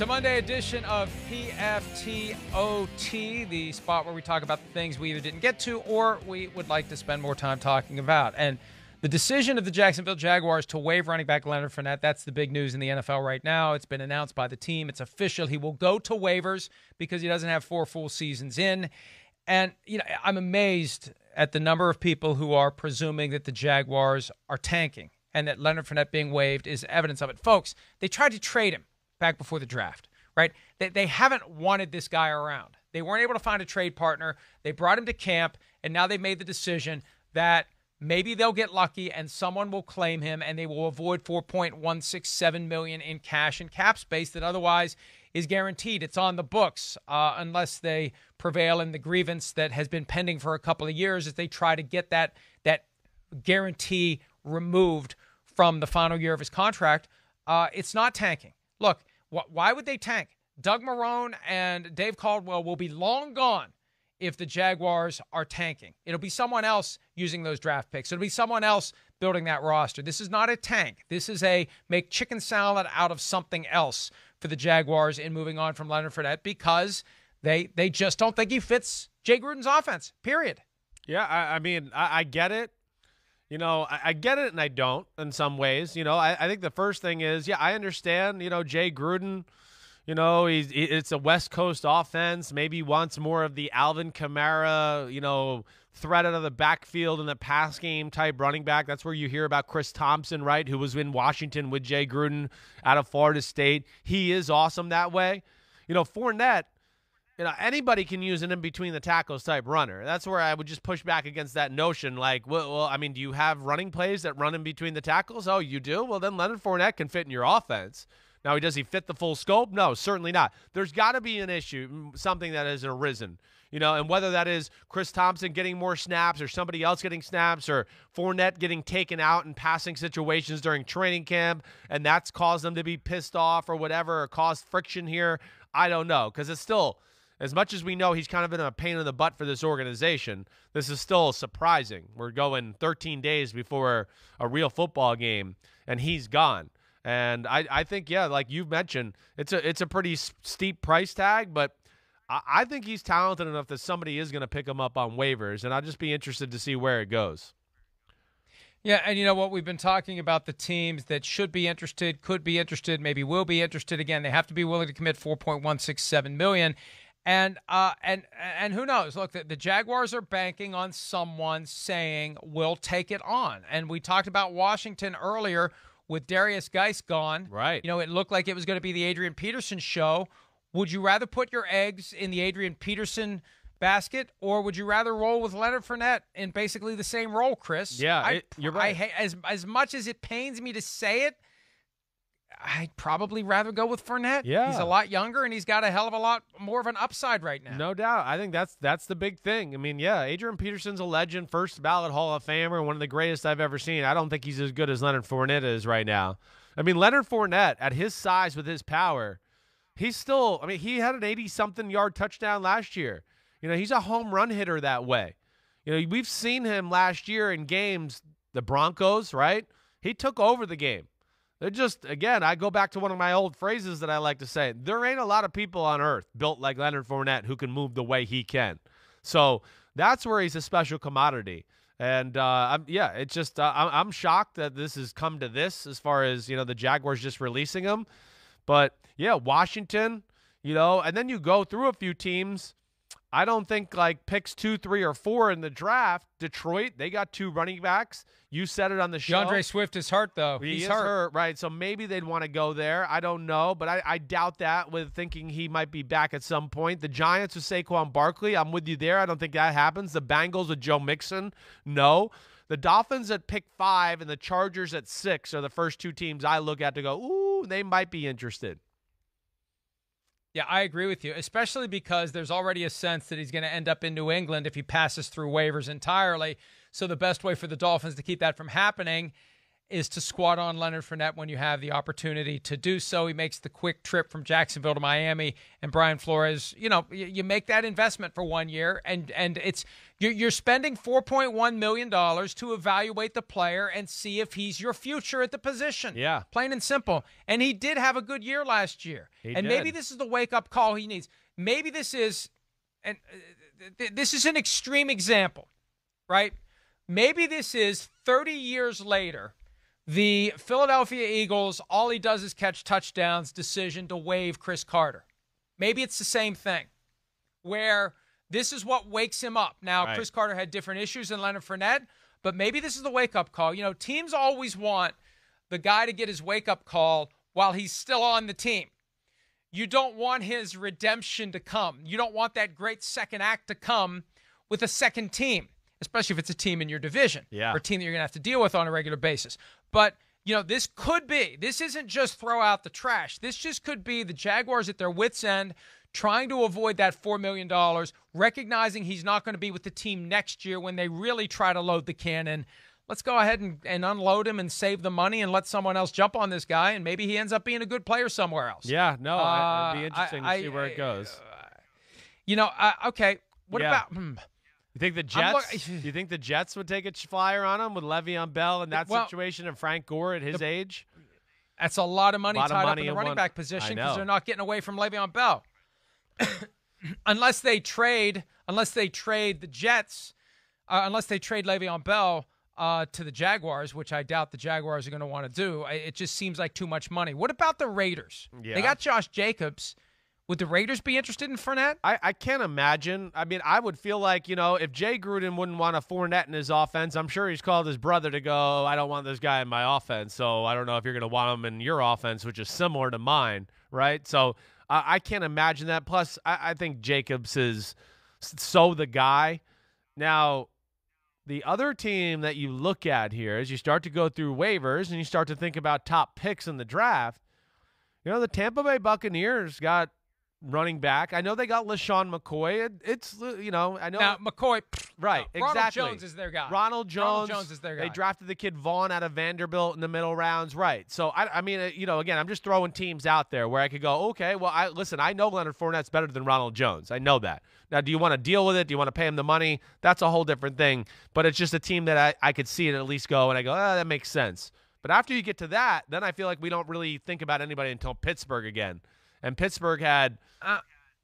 It's a Monday edition of PFTOT, the spot where we talk about the things we either didn't get to or we would like to spend more time talking about. And the decision of the Jacksonville Jaguars to waive running back Leonard Fournette, that's the big news in the NFL right now. It's been announced by the team. It's official. He will go to waivers because he doesn't have 4 full seasons in. And, you know, I'm amazed at the number of people who are presuming that the Jaguars are tanking and that Leonard Fournette being waived is evidence of it. Folks, they tried to trade him back before the draft, right? They haven't wanted this guy around. They weren't able to find a trade partner. They brought him to camp, and now they've made the decision that maybe they'll get lucky and someone will claim him and they will avoid $4.167 million in cash and cap space that otherwise is guaranteed. It's on the books unless they prevail in the grievance that has been pending for a couple of years as they try to get that guarantee removed from the final year of his contract. It's not tanking. Look, why would they tank? Doug Marrone and Dave Caldwell will be long gone if the Jaguars are tanking. It'll be someone else using those draft picks. It'll be someone else building that roster. This is not a tank. This is a make chicken salad out of something else for the Jaguars in moving on from Leonard Fournette because they just don't think he fits Jay Grudens' offense, period. Yeah, I mean, I get it. You know, I get it and I don't in some ways. You know, I think the first thing is, yeah, I understand, you know, Jay Gruden, you know, it's a West Coast offense. Maybe he wants more of the Alvin Kamara, you know, threat out of the backfield in the pass game type running back. That's where you hear about Chris Thompson, right, who was in Washington with Jay Gruden out of Florida State. He is awesome that way. You know, Fournette, you know, anybody can use an in-between-the-tackles type runner. That's where I would just push back against that notion. Like, well, I mean, do you have running plays that run in between the tackles? Oh, you do? Well, then Leonard Fournette can fit in your offense. Now, does he fit the full scope? No, certainly not. There's got to be an issue, something that has arisen, you know, and whether that is Chris Thompson getting more snaps or somebody else getting snaps or Fournette getting taken out in passing situations during training camp, and that's caused them to be pissed off or whatever or caused friction here, I don't know, because it's still – as much as we know he's kind of been a pain in the butt for this organization, this is still surprising. We're going 13 days before a real football game, and he's gone. And I think, yeah, like you've mentioned, it's a pretty steep price tag, but I think he's talented enough that somebody is going to pick him up on waivers, and I'll just be interested to see where it goes. Yeah, and you know what? We've been talking about the teams that should be interested, could be interested, maybe will be interested. Again, they have to be willing to commit $4.167 million. And who knows? Look, the Jaguars are banking on someone saying, we'll take it on. And we talked about Washington earlier with Darius Geis gone. Right. You know, it looked like it was going to be the Adrian Peterson show. Would you rather put your eggs in the Adrian Peterson basket, or would you rather roll with Leonard Fournette in basically the same role, Chris? Yeah, you're right. As much as it pains me to say it, I'd probably rather go with Fournette. Yeah. He's a lot younger, and he's got a hell of a lot more of an upside right now. No doubt. I think that's the big thing. I mean, yeah, Adrian Peterson's a legend, first ballot Hall of Famer, one of the greatest I've ever seen. I don't think he's as good as Leonard Fournette is right now. I mean, Leonard Fournette, at his size with his power, he's still – I mean, he had an 80-something yard touchdown last year. You know, he's a home run hitter that way. You know, we've seen him last year in games, the Broncos, right? He took over the game. They're just, again, I go back to one of my old phrases that I like to say. There ain't a lot of people on earth built like Leonard Fournette who can move the way he can. So that's where he's a special commodity. And, yeah, it's just I'm shocked that this has come to this as far as, you know, the Jaguars just releasing him. But, yeah, Washington, you know, and then you go through a few teams. I don't think like picks 2, 3, or 4 in the draft. Detroit, they got 2 running backs. You said it on the show. DeAndre Swift is hurt, though. He's hurt, right? So maybe they'd want to go there. I don't know, but I doubt that with thinking he might be back at some point. The Giants with Saquon Barkley, I'm with you there. I don't think that happens. The Bengals with Joe Mixon, no. The Dolphins at pick 5 and the Chargers at 6 are the first 2 teams I look at to go, ooh, they might be interested. Yeah, I agree with you, especially because there's already a sense that he's going to end up in New England if he passes through waivers entirely. So the best way for the Dolphins to keep that from happening is to squat on Leonard Fournette when you have the opportunity to do so. He makes the quick trip from Jacksonville to Miami, and Brian Flores, you make that investment for 1 year, and it's you're spending $4.1 million to evaluate the player and see if he's your future at the position. Yeah. Plain and simple. And he did have a good year last year. He and did. Maybe this is the wake-up call he needs. Maybe this is this is an extreme example, right? Maybe this is 30 years later, the Philadelphia Eagles, all he does is catch touchdowns, decision to waive Chris Carter. Maybe it's the same thing, where this is what wakes him up. Now, Right. Chris Carter had different issues than Leonard Fournette, but maybe this is the wake-up call. Teams always want the guy to get his wake-up call while he's still on the team. You don't want his redemption to come. You don't want that great second act to come with a second team, especially if it's a team in your division or a team that you're going to have to deal with on a regular basis. But, this could be. This isn't just throw out the trash. This just could be the Jaguars at their wits' end, trying to avoid that $4 million, recognizing he's not going to be with the team next year when they really try to load the cannon. Let's go ahead and unload him and save the money and let someone else jump on this guy, and maybe he ends up being a good player somewhere else. Yeah, no, it'd be interesting to see where it goes. Okay, what about... You think the Jets? You think the Jets would take a flyer on him with Le'Veon Bell in that situation and Frank Gore at his age? That's a lot of money tied up in the running back position because they're not getting away from Le'Veon Bell. unless they trade the Jets, unless they trade Le'Veon Bell to the Jaguars, which I doubt the Jaguars are going to want to do. It just seems like too much money. What about the Raiders? Yeah. They got Josh Jacobs. Would the Raiders be interested in Fournette? I can't imagine. I mean, I would feel like, if Jay Gruden wouldn't want a Fournette in his offense, I'm sure he's called his brother to go, I don't want this guy in my offense, so I don't know if you're going to want him in your offense, which is similar to mine, right? So I can't imagine that. Plus, I think Jacobs is so the guy. Now, the other team that you look at here as you start to go through waivers and you start to think about top picks in the draft, the Tampa Bay Buccaneers got running back. I know they got LaShawn McCoy. I know. Now, McCoy. Right, exactly. Ronald Jones is their guy. Ronald Jones is their guy. They drafted the kid Vaughn out of Vanderbilt in the middle rounds. Right. So, I mean, again, I'm just throwing teams out there where I could go, okay, well, I know Leonard Fournette's better than Ronald Jones. I know that. Now, do you want to deal with it? Do you want to pay him the money? That's a whole different thing. But it's just a team that I could see it at least go, and I go, that makes sense. But after you get to that, then I feel like we don't really think about anybody until Pittsburgh again. And Pittsburgh had, I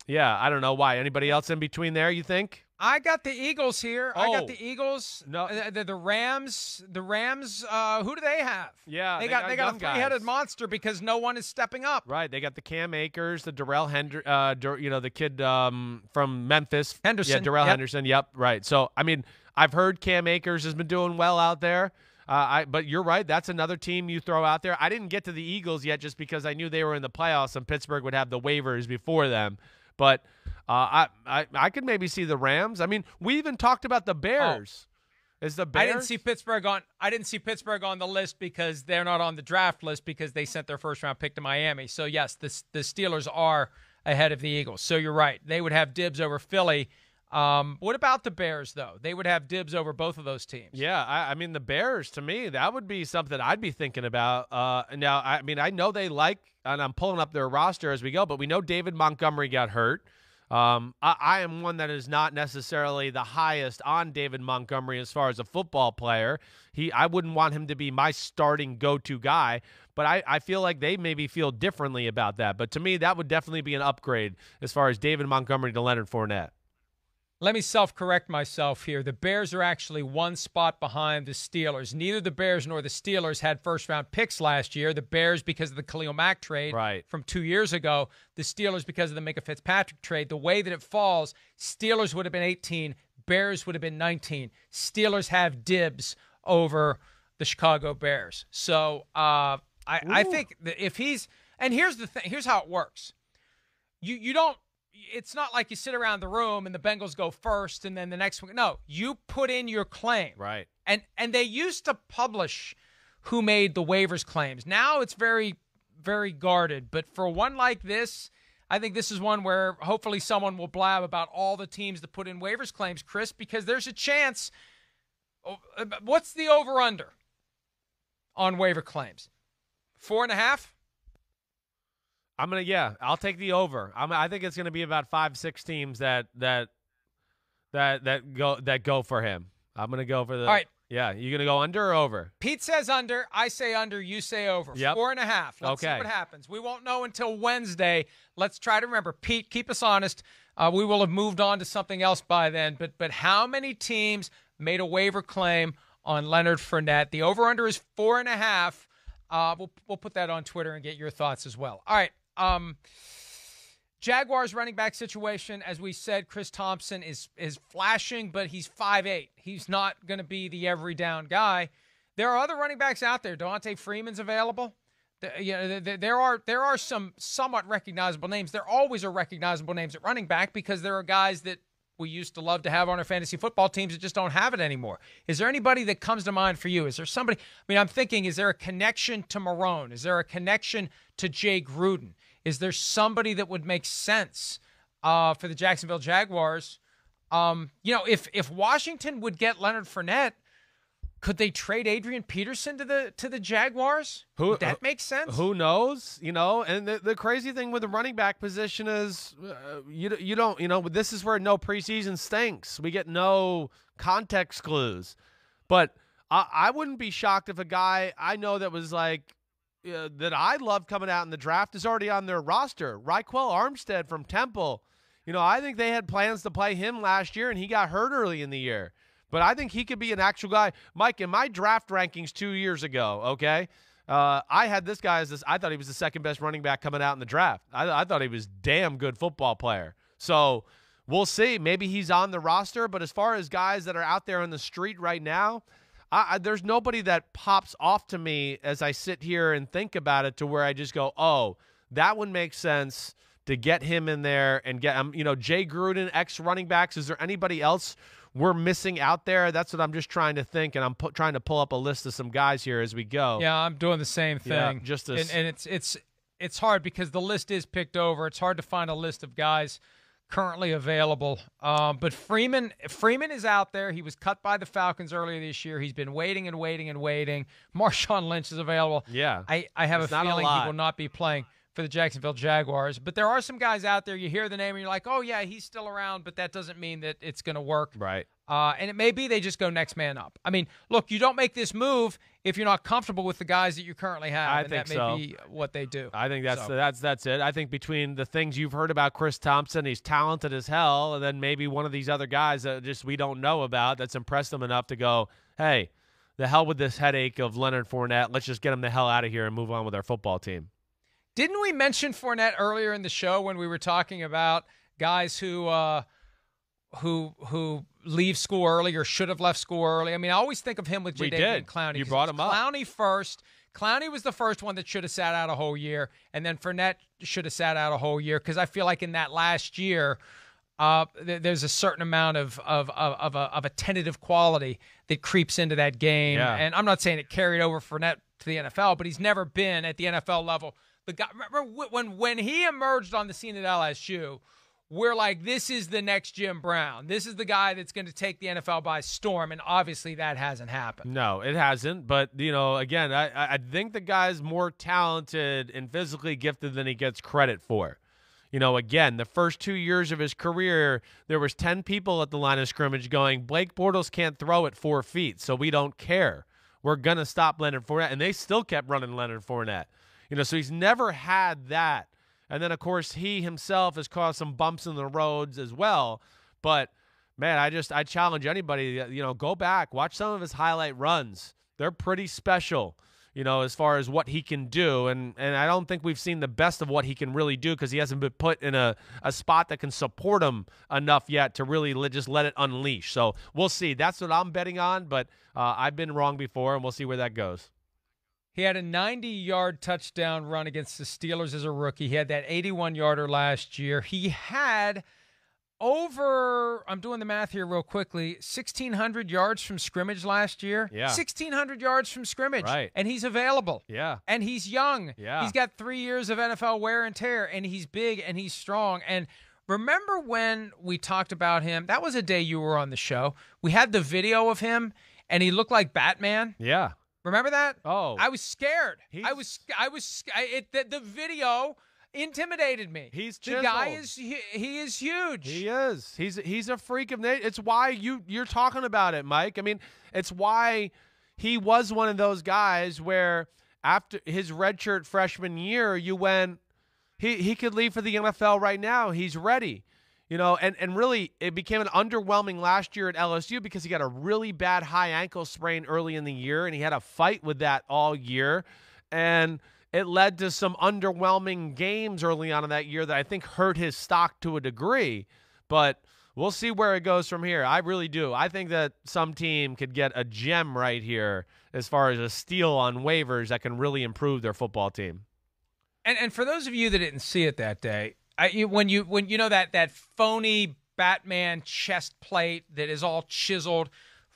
don't know why. Anybody else in between there, you think? I got the Eagles here. Oh. I got the Eagles. No. The Rams. The Rams, who do they have? Yeah, they got a three-headed monster because no one is stepping up. Right. They got the Cam Akers, the Darrell the kid from Memphis. Henderson. Yeah, Darrell Henderson. Yep, right. So, I mean, I've heard Cam Akers has been doing well out there. But you're right. That's another team you throw out there. I didn't get to the Eagles yet just because I knew they were in the playoffs and Pittsburgh would have the waivers before them. But I could maybe see the Rams. I mean, we even talked about the Bears. Is the Bears? I didn't see Pittsburgh on the list because they're not on the draft list because they sent their first-round pick to Miami. So, yes, the Steelers are ahead of the Eagles. So you're right. They would have dibs over Philly. What about the Bears, though? They would have dibs over both of those teams. Yeah, I mean, the Bears, to me, that would be something I'd be thinking about. Now, I mean, I know they like, and I'm pulling up their roster as we go, but we know David Montgomery got hurt. I am one that is not necessarily the highest on David Montgomery as far as a football player. I wouldn't want him to be my starting go-to guy, but I feel like they maybe feel differently about that. But to me, that would definitely be an upgrade as far as David Montgomery to Leonard Fournette. Let me self-correct myself here. The Bears are actually one spot behind the Steelers. Neither the Bears nor the Steelers had first-round picks last year. The Bears because of the Khalil Mack trade from 2 years ago. The Steelers because of the Minka Fitzpatrick trade. The way that it falls, Steelers would have been 18. Bears would have been 19. Steelers have dibs over the Chicago Bears. So I think that if he's – and here's the thing. Here's how it works. You don't – it's not like you sit around the room and the Bengals go first and then the next one. No, you put in your claim. Right. And they used to publish who made the waivers claims. Now it's very, very guarded. But for one like this, I think this is one where hopefully someone will blab about all the teams that put in waivers claims, Chris, because there's a chance. What's the over-under on waiver claims? 4.5? I'll take the over. I think it's gonna be about 5-6 teams that go for him. I'm gonna go for the. All right. Yeah, you gonna go under or over? Pete says under. I say under. You say over. Yep. 4.5. Let's see what happens. We won't know until Wednesday. Let's try to remember. Pete, keep us honest. We will have moved on to something else by then. But how many teams made a waiver claim on Leonard Fournette? The over/under is 4.5. We'll put that on Twitter and get your thoughts as well. All right. Jaguars running back situation, as we said, Chris Thompson is flashing, but he's 5'8". He's not going to be the every down guy. There are other running backs out there. Devontae Freeman's available. There are some somewhat recognizable names. There always are recognizable names at running back because there are guys that we used to love to have on our fantasy football teams that just don't have it anymore. Is there anybody that comes to mind for you? Is there somebody? I mean, I'm thinking, is there a connection to Marone? Is there a connection to Jay Gruden? Is there somebody that would make sense for the Jacksonville Jaguars? If Washington would get Leonard Fournette, could they trade Adrian Peterson to the Jaguars? Would that make sense? Who knows? And the crazy thing with the running back position is you don't, this is where no preseason stinks. We get no context clues. But I wouldn't be shocked if a guy I know that was like, that I love coming out in the draft is already on their roster. Raquel Armstead from Temple. I think they had plans to play him last year, and he got hurt early in the year. But I think he could be an actual guy. Mike, in my draft rankings 2 years ago, okay, I had this guy I thought he was the second best running back coming out in the draft. I thought he was a damn good football player. So we'll see. Maybe he's on the roster. But as far as guys that are out there on the street right now, there's nobody that pops off to me as I sit here and think about it to where I just go, oh, that would make sense to get him in there and get him. Jay Gruden, ex-running backs. Is there anybody else we're missing out there? That's what I'm just trying to think, and I'm trying to pull up a list of some guys here as we go. Yeah, I'm doing the same thing. Yeah, and it's hard because the list is picked over. It's hard to find a list of guys currently available. But Freeman is out there. He was cut by the Falcons earlier this year. He's been waiting and waiting and waiting. Marshawn Lynch is available. Yeah. I have a feeling he will not be playing for the Jacksonville Jaguars. But there are some guys out there, you hear the name and you're like, oh, yeah, he's still around, but that doesn't mean that it's going to work. Right. And it may be they just go next man up. I mean, look, you don't make this move if you're not comfortable with the guys that you currently have. That may be what they do. I think that's it. I think between the things you've heard about Chris Thompson, he's talented as hell, and then maybe one of these other guys that just we don't know about that's impressed him enough to go, hey, the hell with this headache of Leonard Fournette. Let's just get him the hell out of here and move on with our football team. Didn't we mention Fournette earlier in the show when we were talking about guys who leave school early or should have left school early? I mean, I always think of him with Jadeveon Clowney. You brought him up. Clowney first. Clowney was the first one that should have sat out a whole year, and then Fournette should have sat out a whole year because I feel like in that last year, there's a certain amount of a tentative quality that creeps into that game. Yeah. And I'm not saying it carried over Fournette to the NFL, but he's never been at the NFL level. The guy, remember when he emerged on the scene at LSU, we're like, this is the next Jim Brown. This is the guy that's going to take the NFL by storm, and obviously that hasn't happened. No, it hasn't. But, again, I think the guy's more talented and physically gifted than he gets credit for. Again, the first 2 years of his career, there was 10 people at the line of scrimmage going, Blake Bortles can't throw at 4 feet, so we don't care. We're going to stop Leonard Fournette. And they still kept running Leonard Fournette. So he's never had that. And then, of course, he himself has caused some bumps in the roads as well. But, man, I challenge anybody, go back, watch some of his highlight runs. They're pretty special, as far as what he can do. And I don't think we've seen the best of what he can really do because he hasn't been put in a spot that can support him enough yet to really just let it unleash. So we'll see. That's what I'm betting on. But I've been wrong before, and we'll see where that goes. He had a 90-yard touchdown run against the Steelers as a rookie. He had that 81-yarder last year. He had over, I'm doing the math here real quickly, 1,600 yards from scrimmage last year. Yeah. 1,600 yards from scrimmage. Right. And he's available. Yeah. And he's young. Yeah. He's got 3 years of NFL wear and tear, and he's big and he's strong. And remember when we talked about him? That was a day you were on the show. We had the video of him, and he looked like Batman. Yeah. Remember that? Oh. I was scared. The video intimidated me. He's chiseled. The guy is he is huge. He is. He's a freak of nature. It's why you're talking about it, Mike. I mean, it's why he was one of those guys where after his redshirt freshman year, you went, he could leave for the NFL right now. He's ready. You know, and really it became an underwhelming last year at LSU because he got a really bad high ankle sprain early in the year, and he had a fight with that all year. And it led to some underwhelming games early on in that year that I think hurt his stock to a degree. But we'll see where it goes from here. I really do. I think that some team could get a gem right here as far as a steal on waivers that can really improve their football team. And for those of you that didn't see it that day, when you know that phony Batman chest plate that is all chiseled,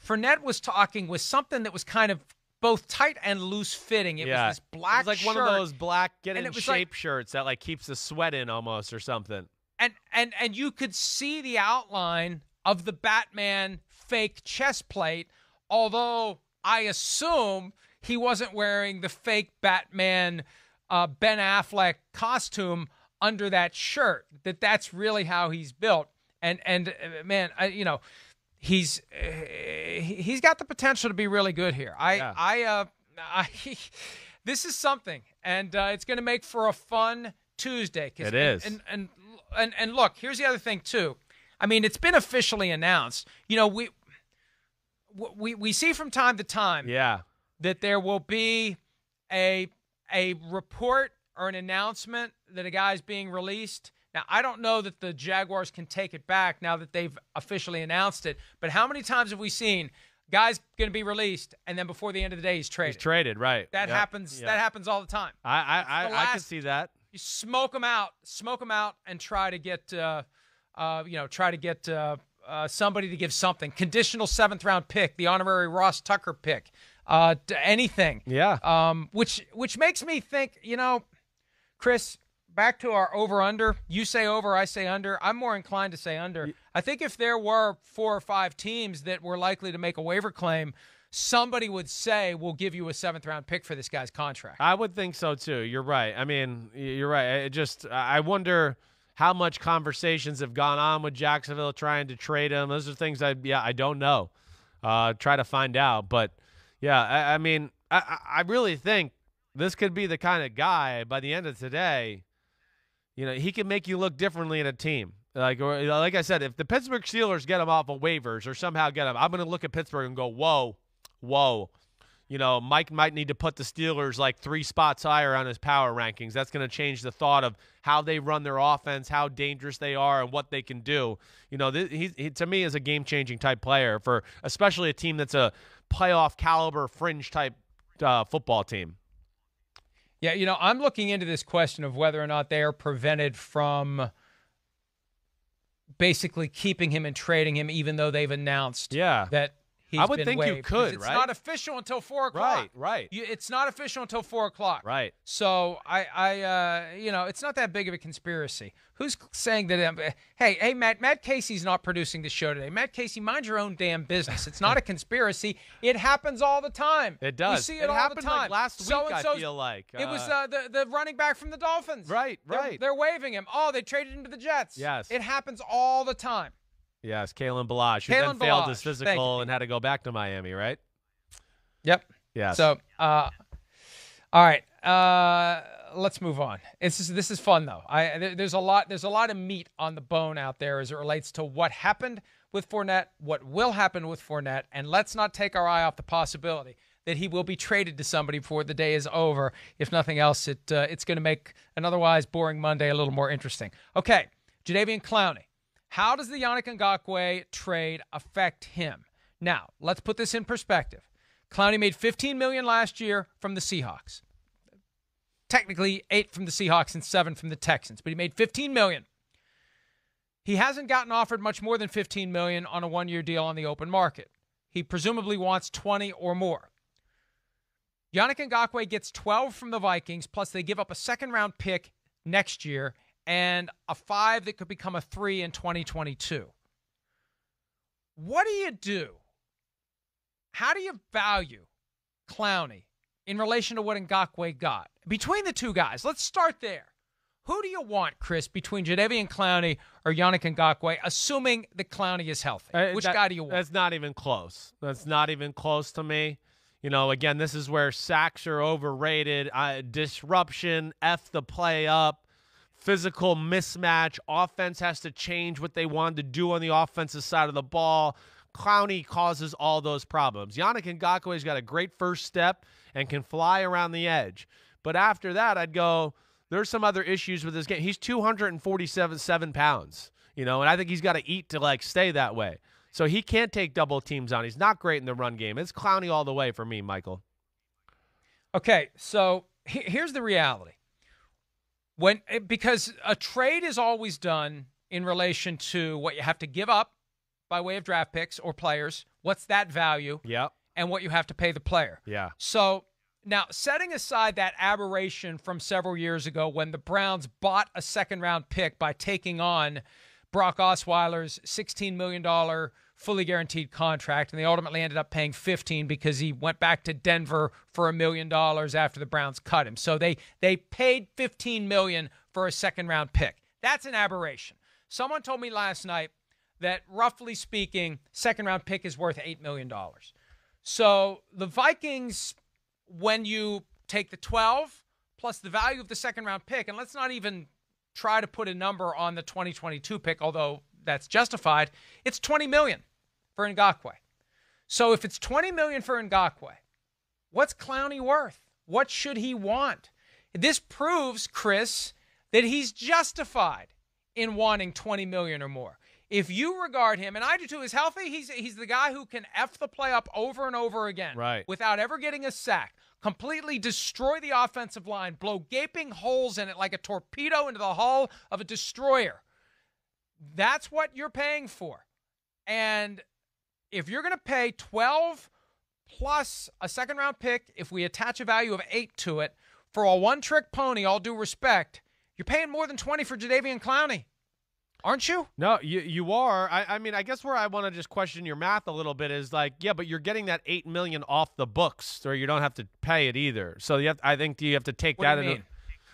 Fournette was talking with something that was kind of both tight and loose fitting. It was this black shirt. It was like one of those black get in shape like, shirts that like keeps the sweat in almost or something. And you could see the outline of the Batman fake chest plate, although I assume he wasn't wearing the fake Batman Ben Affleck costume under that shirt. That's really how he's built. And man, he's got the potential to be really good here. This is something, and it's going to make for a fun Tuesday. It is. And look, here's the other thing too. I mean, it's been officially announced. You know, we see from time to time that there will be a report or an announcement that a guy's being released. Now, I don't know that the Jaguars can take it back now that they've officially announced it, but how many times have we seen guy's going to be released and then before the end of the day he's traded? He's traded, right. That happens. That happens all the time. I can see that. You smoke them out, and try to get somebody to give something. Conditional 7th round pick, the honorary Ross Tucker pick, anything. Yeah. Which makes me think, Chris, back to our over-under. You say over, I say under. I'm more inclined to say under. I think if there were 4 or 5 teams that were likely to make a waiver claim, somebody would say, we'll give you a 7th-round pick for this guy's contract. I would think so, too. You're right. I mean, you're right. I wonder how much conversations have gone on with Jacksonville trying to trade him. Those are things I don't know. Try to find out. But, yeah, I mean, I really think this could be the kind of guy by the end of today, he can make you look differently in a team. Like I said, if the Pittsburgh Steelers get him off of waivers or somehow get him, I'm going to look at Pittsburgh and go, whoa. Mike might need to put the Steelers like 3 spots higher on his power rankings. That's going to change the thought of how they run their offense, how dangerous they are, and what they can do. He to me is a game-changing type player for especially a team that's a playoff caliber fringe type football team. Yeah, I'm looking into this question of whether or not they are prevented from basically keeping him and trading him, even though they've announced that he's been waived. You could, it's right? It's not official until 4 o'clock. Right. It's not official until 4 o'clock. Right. So it's not that big of a conspiracy. Who's saying that? Hey, Matt Casey's not producing the show today. Matt Casey, mind your own damn business. It's not a conspiracy. It happens all the time. It does. We see it all the time. Like last week, I feel like. It was the running back from the Dolphins. Right. They're waiving him. Oh, they traded him to the Jets. Yes. It happens all the time. Yes, Kalen Ballage, who then failed his physical and had to go back to Miami, right? Yep. Yes. So, all right, let's move on. This is fun though. There's a lot of meat on the bone out there as it relates to what happened with Fournette, what will happen with Fournette, and let's not take our eye off the possibility that he will be traded to somebody before the day is over. If nothing else, it's going to make an otherwise boring Monday a little more interesting. Okay, Jadeveon Clowney. How does the Yannick Ngakoue trade affect him? Now, let's put this in perspective. Clowney made $15 million last year from the Seahawks. Technically, 8 from the Seahawks and 7 from the Texans, but he made $15 million. He hasn't gotten offered much more than $15 million on a 1-year deal on the open market. He presumably wants 20 or more. Yannick Ngakoue gets 12 from the Vikings, plus they give up a 2nd-round pick next year and a 5 that could become a 3 in 2022. What do you do? How do you value Clowney in relation to what Ngakoue got? Between the two guys, let's start there. Who do you want, Chris, between Jadeveon Clowney or Yannick Ngakoue, assuming that Clowney is healthy? Which guy do you want? That's not even close. That's not even close to me. You know, again, this is where sacks are overrated. Disruption, F the play up, physical mismatch. Offense has to change what they wanted to do on the offensive side of the ball. Clowney causes all those problems. Yannick Ngakoue's got a great first step and can fly around the edge. But after that, I'd go, there's some other issues with this game. He's 247 pounds, you know, and I think he's got to eat to, like, stay that way. So he can't take double teams on. He's not great in the run game. It's Clowney all the way for me, Michael. Okay, so here's the reality. Because a trade is always done in relation to what you have to give up by way of draft picks or players, what's that value, yep, and what you have to pay the player. Yeah. So now, setting aside that aberration from several years ago when the Browns bought a second-round pick by taking on Brock Osweiler's $16 million fully guaranteed contract, and they ultimately ended up paying $15 because he went back to Denver for $1 million after the Browns cut him. So they paid $15 million for a second-round pick. That's an aberration. Someone told me last night that, roughly speaking, second-round pick is worth $8 million. So the Vikings, when you take the 12 plus the value of the second-round pick, and let's not even try to put a number on the 2022 pick, although that's justified, it's $20 million for Ngakoue. So if it's $20 million for Ngakoue, what's Clowney worth? What should he want? This proves, Chris, that he's justified in wanting $20 million or more. If you regard him, and I do too, as healthy, he's the guy who can F the play up over and over again, right, without ever getting a sack, completely destroy the offensive line, blow gaping holes in it like a torpedo into the hull of a destroyer. That's what you're paying for. And if you're going to pay 12 plus a second-round pick, if we attach a value of 8 to it, for a one-trick pony, all due respect, you're paying more than 20 for Jadeveon Clowney. Aren't you? No, you are. I mean, I guess where I want to just question your math a little bit is like, yeah, but you're getting that $8 million off the books, or you don't have to pay it either. So I think you have to take that into.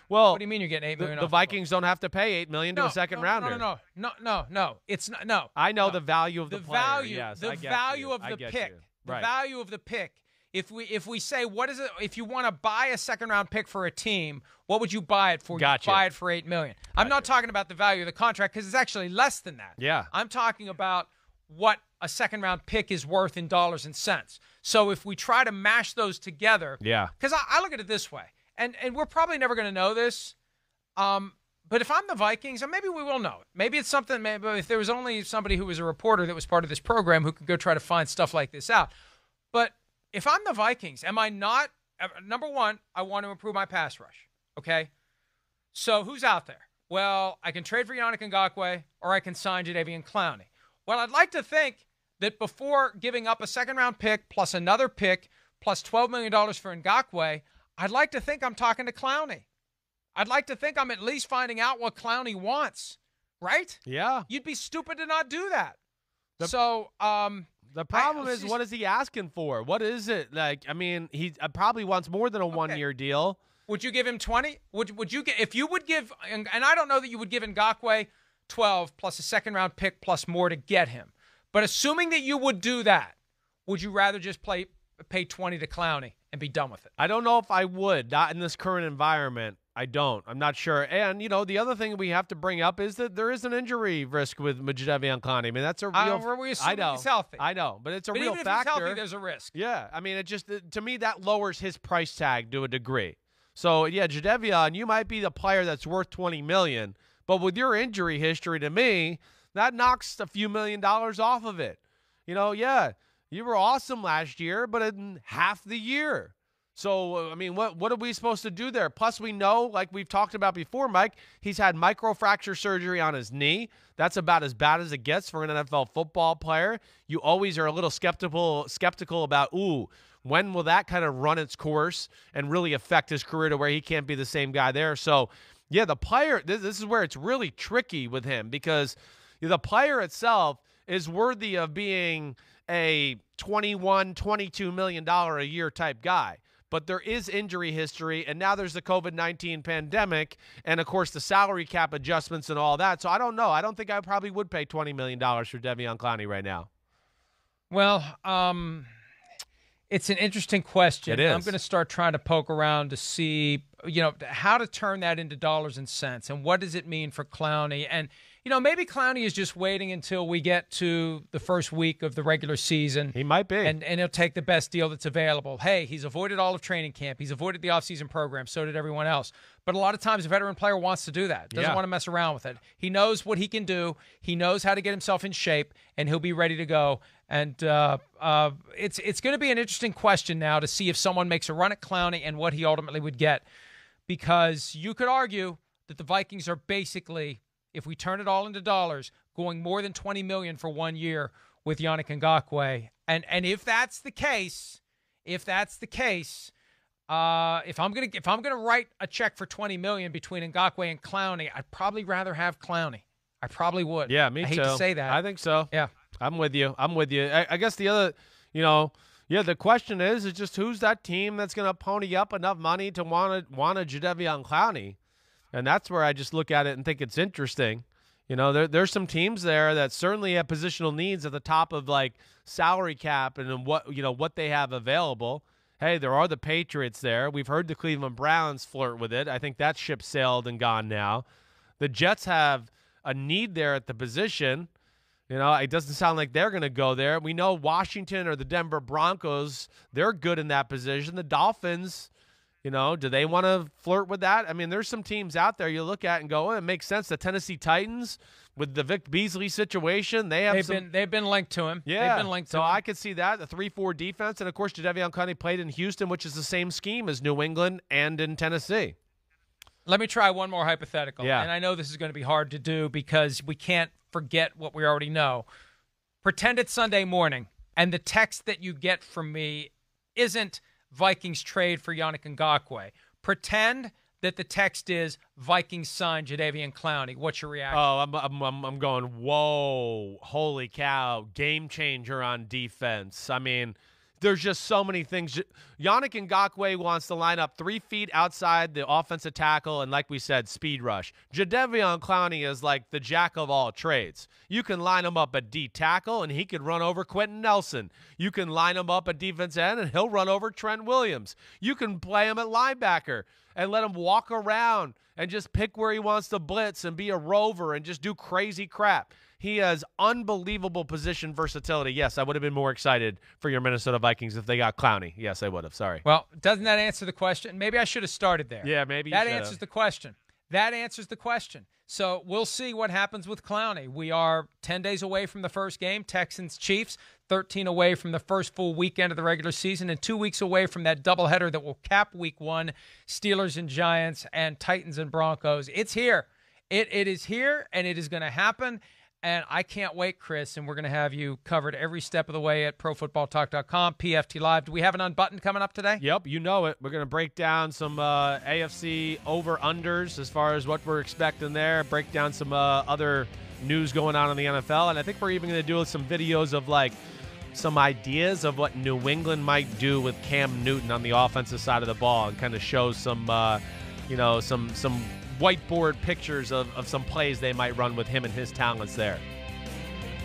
Well, what do you mean you're getting $8 million? The Vikings don't have to pay $8 million to a second rounder. No. It's not. No. I know the value of the player. Value. Yes, the value of the pick. The value of the pick. If we say, what is it? If you want to buy a second-round pick for a team, what would you buy it for? Gotcha. You buy it for $8 million. I'm not talking about the value of the contract because it's actually less than that. Yeah. I'm talking about what a second-round pick is worth in dollars and cents. So if we try to mash those together, yeah, because I look at it this way, and we're probably never going to know this, but if I'm the Vikings, and maybe we will know it. Maybe it's something. Maybe if there was only somebody who was a reporter that was part of this program who could go try to find stuff like this out, but if I'm the Vikings, am I not – number one, I want to improve my pass rush, okay? So who's out there? Well, I can trade for Yannick Ngakoue or I can sign Jadeveon Clowney. Well, I'd like to think that before giving up a second-round pick plus another pick plus $12 million for Ngakoue, I'd like to think I'm talking to Clowney. I'd like to think I'm at least finding out what Clowney wants, right? Yeah. You'd be stupid to not do that. The problem is, what is he asking for? What is it? Like, I mean, he probably wants more than a one-year deal. Would you give him 20? Would you get, if you would give, and I don't know that you would give Ngakoue 12 plus a second-round pick plus more to get him. But assuming that you would do that, would you rather just pay 20 to Clowney and be done with it? I don't know if I would. Not in this current environment. I don't. I'm not sure. And, you know, the other thing we have to bring up is that there is an injury risk with Jadeveon Clowney. I mean, that's a real – we assume he's healthy. I know, but it's a real even factor. If he's healthy, there's a risk. Yeah. I mean, it just – to me, that lowers his price tag to a degree. So, yeah, Jadeveon, you might be the player that's worth $20 million, but with your injury history, to me, that knocks a few $1 million off of it. You know, yeah, you were awesome last year, but in half the year. So, I mean, what are we supposed to do there? Plus, we know, like we've talked about before, Mike, he's had microfracture surgery on his knee. That's about as bad as it gets for an NFL football player. You always are a little skeptical about, when will that kind of run its course and really affect his career to where he can't be the same guy there? So, yeah, the player, this is where it's really tricky with him because the player itself is worthy of being a $21, $22 million a year type guy. But there is injury history, and now there's the COVID-19 pandemic, and, of course, the salary cap adjustments and all that. So I don't know. I don't think I probably would pay $20 million for Jadeveon Clowney right now. Well, it's an interesting question. It is. I'm going to start trying to poke around to see, how to turn that into dollars and cents, and what does it mean for Clowney. And, maybe Clowney is just waiting until we get to the first week of the regular season. He might be. And he'll take the best deal that's available. Hey, he's avoided all of training camp. He's avoided the offseason program. So did everyone else. But a lot of times a veteran player wants to do that. Doesn't want to mess around with it. He knows what he can do. He knows how to get himself in shape, and he'll be ready to go. And it's going to be an interesting question now to see if someone makes a run at Clowney and what he ultimately would get. Because you could argue that the Vikings are basically, if we turn it all into dollars, going more than $20 million for 1 year with Yannick Ngakoue. And if that's the case, if I'm gonna write a check for $20 million between Ngakoue and Clowney, I'd probably rather have Clowney. I probably would. Yeah, me too. I hate to say that. I think so. Yeah, I'm with you. I guess the other, the question is just who's that team that's going to pony up enough money to want a Jadeveon Clowney? And that's where I just look at it and think it's interesting. There's some teams there that certainly have positional needs at the top of like salary cap and what they have available. Hey, there are the Patriots there. We've heard the Cleveland Browns flirt with it. I think that ship sailed and gone now. The Jets have a need there at the position. It doesn't sound like they're going to go there. We know Washington or the Denver Broncos, they're good in that position. The Dolphins, do they want to flirt with that? I mean, there's some teams out there you look at and go, it makes sense. The Tennessee Titans with the Vic Beasley situation, they've been linked to him. Yeah, they've been linked to him. him. I could see that, the 3-4 defense. And, of course, Jadeveon Clowney played in Houston, which is the same scheme as New England and in Tennessee. Let me try one more hypothetical. Yeah. And I know this is going to be hard to do because we can't forget what we already know. Pretend it's Sunday morning, and the text that you get from me isn't Vikings trade for Yannick Ngakoue. Pretend that the text is Vikings sign Jadeveon Clowney. What's your reaction? Oh, I'm going, whoa, holy cow, game changer on defense. I mean, there's just so many things. Yannick Ngakoue wants to line up 3 feet outside the offensive tackle and, like we said, speed rush. Jadeveon Clowney is like the jack of all trades. You can line him up at D tackle, and he could run over Quentin Nelson. You can line him up at defense end, and he'll run over Trent Williams. You can play him at linebacker and let him walk around and just pick where he wants to blitz and be a rover and just do crazy crap. He has unbelievable position versatility. Yes, I would have been more excited for your Minnesota Vikings if they got Clowney. Yes, I would have. Sorry. Well, doesn't that answer the question? Maybe I should have started there. Yeah, maybe that answers the question. That answers the question. So we'll see what happens with Clowney. We are 10 days away from the first game, Texans-Chiefs, 13 away from the first full weekend of the regular season, and 2 weeks away from that doubleheader that will cap Week 1, Steelers and Giants and Titans and Broncos. It's here. It is here, and it is going to happen. And I can't wait, Chris, and we're going to have you covered every step of the way at ProFootballTalk.com, PFT Live. Do we have an unbuttoned coming up today? Yep, you know it. We're going to break down some AFC over-unders as far as what we're expecting there, break down some other news going on in the NFL, and I think we're even going to do some videos of, like, some ideas of what New England might do with Cam Newton on the offensive side of the ball and kind of show some, some whiteboard pictures of some plays they might run with him and his talents there.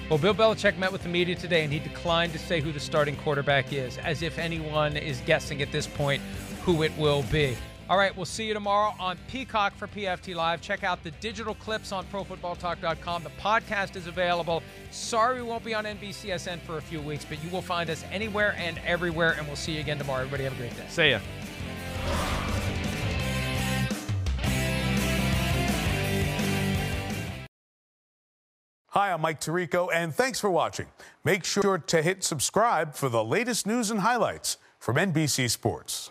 Well, Bill Belichick met with the media today, and he declined to say who the starting quarterback is, as if anyone is guessing at this point who it will be. All right, we'll see you tomorrow on Peacock for PFT Live. Check out the digital clips on ProFootballTalk.com. The podcast is available. Sorry we won't be on NBCSN for a few weeks, but you will find us anywhere and everywhere, and we'll see you again tomorrow. Everybody have a great day. See ya. Hi, I'm Mike Tirico, and thanks for watching. Make sure to hit subscribe for the latest news and highlights from NBC Sports.